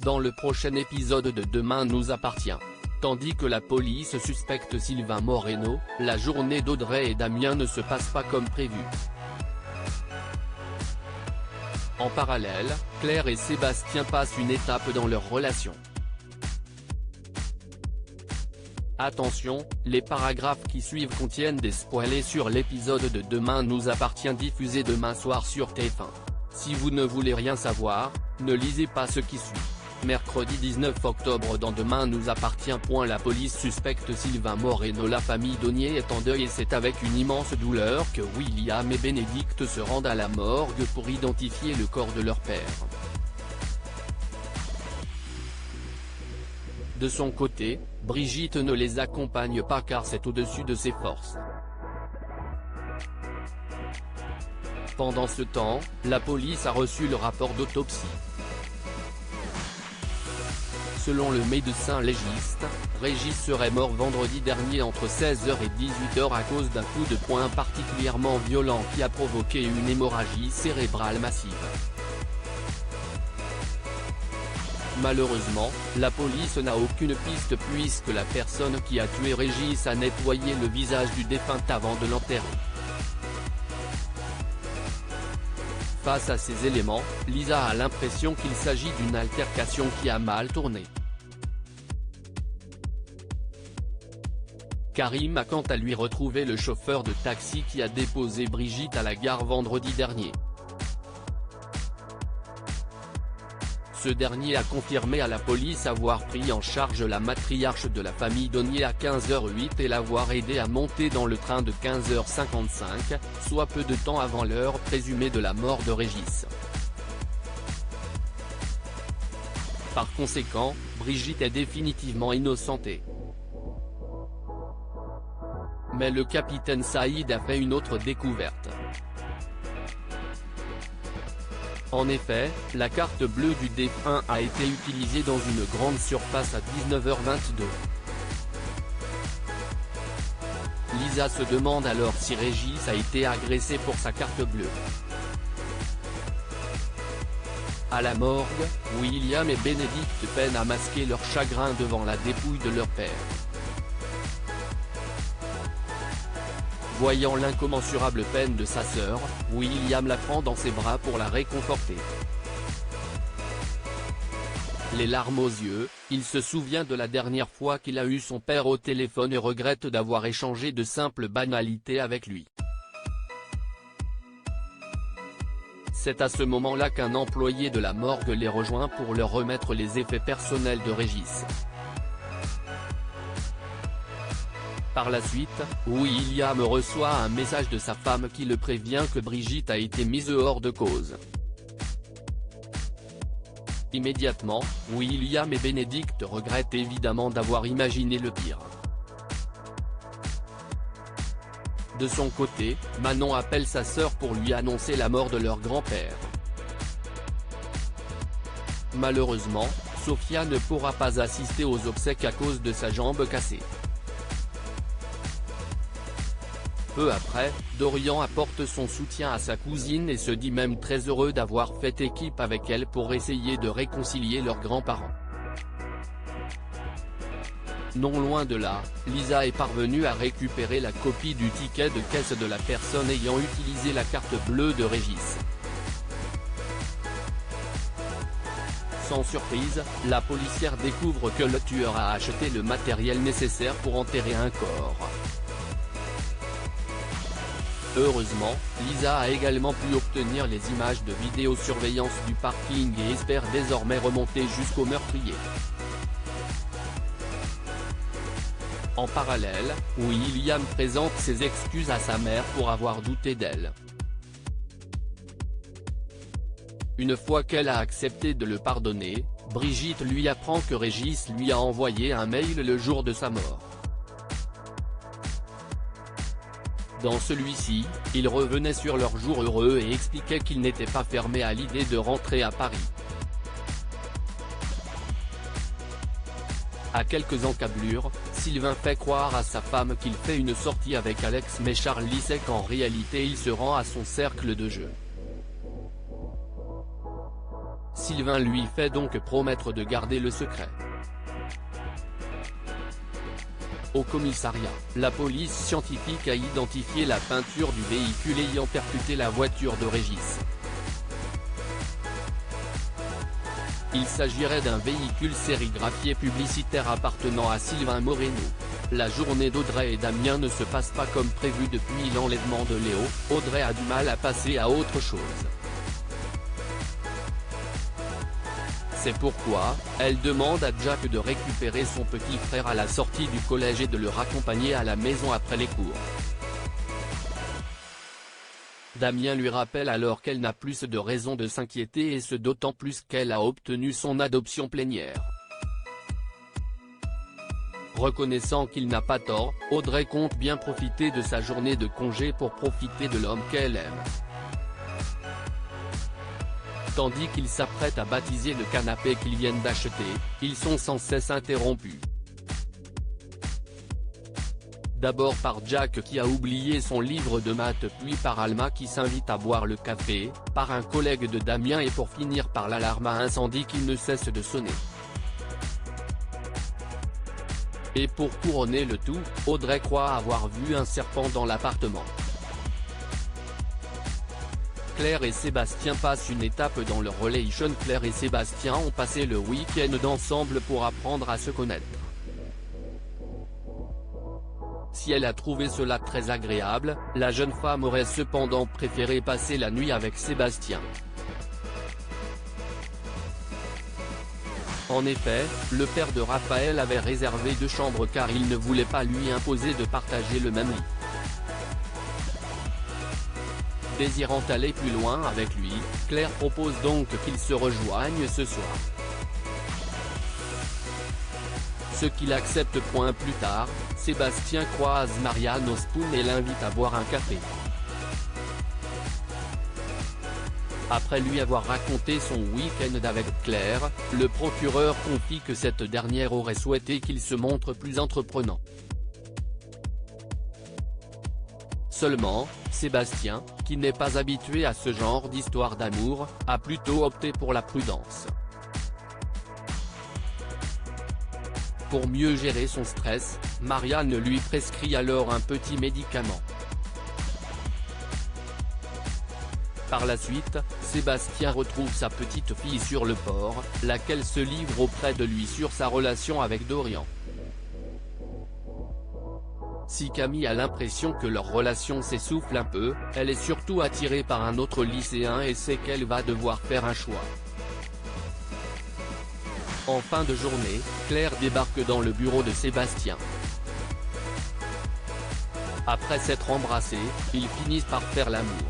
dans le prochain épisode de Demain nous appartient. Tandis que la police suspecte Sylvain Moreno, la journée d'Audrey et Damien ne se passe pas comme prévu. En parallèle, Claire et Sébastien passent une étape dans leur relation. Attention, les paragraphes qui suivent contiennent des spoilers sur l'épisode de Demain nous appartient diffusé demain soir sur TF1. Si vous ne voulez rien savoir, ne lisez pas ce qui suit. Mercredi 19 octobre dans Demain nous appartient. La police suspecte Sylvain Moreno. La famille Donier est en deuil et c'est avec une immense douleur que William et Bénédicte se rendent à la morgue pour identifier le corps de leur père. De son côté, Brigitte ne les accompagne pas car c'est au-dessus de ses forces. Pendant ce temps, la police a reçu le rapport d'autopsie. Selon le médecin légiste, Régis serait mort vendredi dernier entre 16h et 18h à cause d'un coup de poing particulièrement violent qui a provoqué une hémorragie cérébrale massive. Malheureusement, la police n'a aucune piste puisque la personne qui a tué Régis a nettoyé le visage du défunt avant de l'enterrer. Face à ces éléments, Lisa a l'impression qu'il s'agit d'une altercation qui a mal tourné. Karim a quant à lui retrouvé le chauffeur de taxi qui a déposé Brigitte à la gare vendredi dernier. Ce dernier a confirmé à la police avoir pris en charge la matriarche de la famille Donier à 15h08 et l'avoir aidé à monter dans le train de 15h55, soit peu de temps avant l'heure présumée de la mort de Régis. Par conséquent, Brigitte est définitivement innocentée. Mais le capitaine Saïd a fait une autre découverte. En effet, la carte bleue du défunt a été utilisée dans une grande surface à 19h22. Lisa se demande alors si Régis a été agressé pour sa carte bleue. À la morgue, William et Bénédicte peinent à masquer leur chagrin devant la dépouille de leur père. Voyant l'incommensurable peine de sa sœur, William la prend dans ses bras pour la réconforter. Les larmes aux yeux, il se souvient de la dernière fois qu'il a eu son père au téléphone et regrette d'avoir échangé de simples banalités avec lui. C'est à ce moment-là qu'un employé de la morgue les rejoint pour leur remettre les effets personnels de Régis. Par la suite, William reçoit un message de sa femme qui le prévient que Brigitte a été mise hors de cause. Immédiatement, William et Bénédicte regrettent évidemment d'avoir imaginé le pire. De son côté, Manon appelle sa sœur pour lui annoncer la mort de leur grand-père. Malheureusement, Sophia ne pourra pas assister aux obsèques à cause de sa jambe cassée. Peu après, Dorian apporte son soutien à sa cousine et se dit même très heureux d'avoir fait équipe avec elle pour essayer de réconcilier leurs grands-parents. Non loin de là, Lisa est parvenue à récupérer la copie du ticket de caisse de la personne ayant utilisé la carte bleue de Régis. Sans surprise, la policière découvre que le tueur a acheté le matériel nécessaire pour enterrer un corps. Heureusement, Lisa a également pu obtenir les images de vidéosurveillance du parking et espère désormais remonter jusqu'au meurtrier. En parallèle, William présente ses excuses à sa mère pour avoir douté d'elle. Une fois qu'elle a accepté de le pardonner, Brigitte lui apprend que Régis lui a envoyé un mail le jour de sa mort. Dans celui-ci, il revenait sur leur jour heureux et expliquait qu'il n'était pas fermé à l'idée de rentrer à Paris. À quelques encablures, Sylvain fait croire à sa femme qu'il fait une sortie avec Alex mais Charlie sait qu'en réalité il se rend à son cercle de jeu. Sylvain lui fait donc promettre de garder le secret. Au commissariat, la police scientifique a identifié la peinture du véhicule ayant percuté la voiture de Régis. Il s'agirait d'un véhicule sérigraphié publicitaire appartenant à Sylvain Moreno. La journée d'Audrey et Damien ne se passe pas comme prévu depuis l'enlèvement de Léo. Audrey a du mal à passer à autre chose. C'est pourquoi, elle demande à Jack de récupérer son petit frère à la sortie du collège et de le raccompagner à la maison après les cours. Damien lui rappelle alors qu'elle n'a plus de raison de s'inquiéter et ce d'autant plus qu'elle a obtenu son adoption plénière. Reconnaissant qu'il n'a pas tort, Audrey compte bien profiter de sa journée de congé pour profiter de l'homme qu'elle aime. Tandis qu'ils s'apprêtent à baptiser le canapé qu'ils viennent d'acheter, ils sont sans cesse interrompus. D'abord par Jack qui a oublié son livre de maths, puis par Alma qui s'invite à boire le café, par un collègue de Damien et pour finir par l'alarme à incendie qui ne cesse de sonner. Et pour couronner le tout, Audrey croit avoir vu un serpent dans l'appartement. Claire et Sébastien passent une étape dans leur relation. Claire et Sébastien ont passé le week-end ensemble pour apprendre à se connaître. Si elle a trouvé cela très agréable, la jeune femme aurait cependant préféré passer la nuit avec Sébastien. En effet, le père de Raphaël avait réservé 2 chambres car il ne voulait pas lui imposer de partager le même lit. Désirant aller plus loin avec lui, Claire propose donc qu'ils se rejoignent ce soir. Ce qu'il accepte. Plus tard, Sébastien croise Marianne au Spoon et l'invite à boire un café. Après lui avoir raconté son week-end avec Claire, le procureur confie que cette dernière aurait souhaité qu'il se montre plus entreprenant. Seulement, Sébastien, qui n'est pas habitué à ce genre d'histoire d'amour, a plutôt opté pour la prudence. Pour mieux gérer son stress, Marianne lui prescrit alors un petit médicament. Par la suite, Sébastien retrouve sa petite fille sur le port, laquelle se livre auprès de lui sur sa relation avec Dorian. Si Camille a l'impression que leur relation s'essouffle un peu, elle est surtout attirée par un autre lycéen et sait qu'elle va devoir faire un choix. En fin de journée, Claire débarque dans le bureau de Sébastien. Après s'être embrassés, ils finissent par faire l'amour.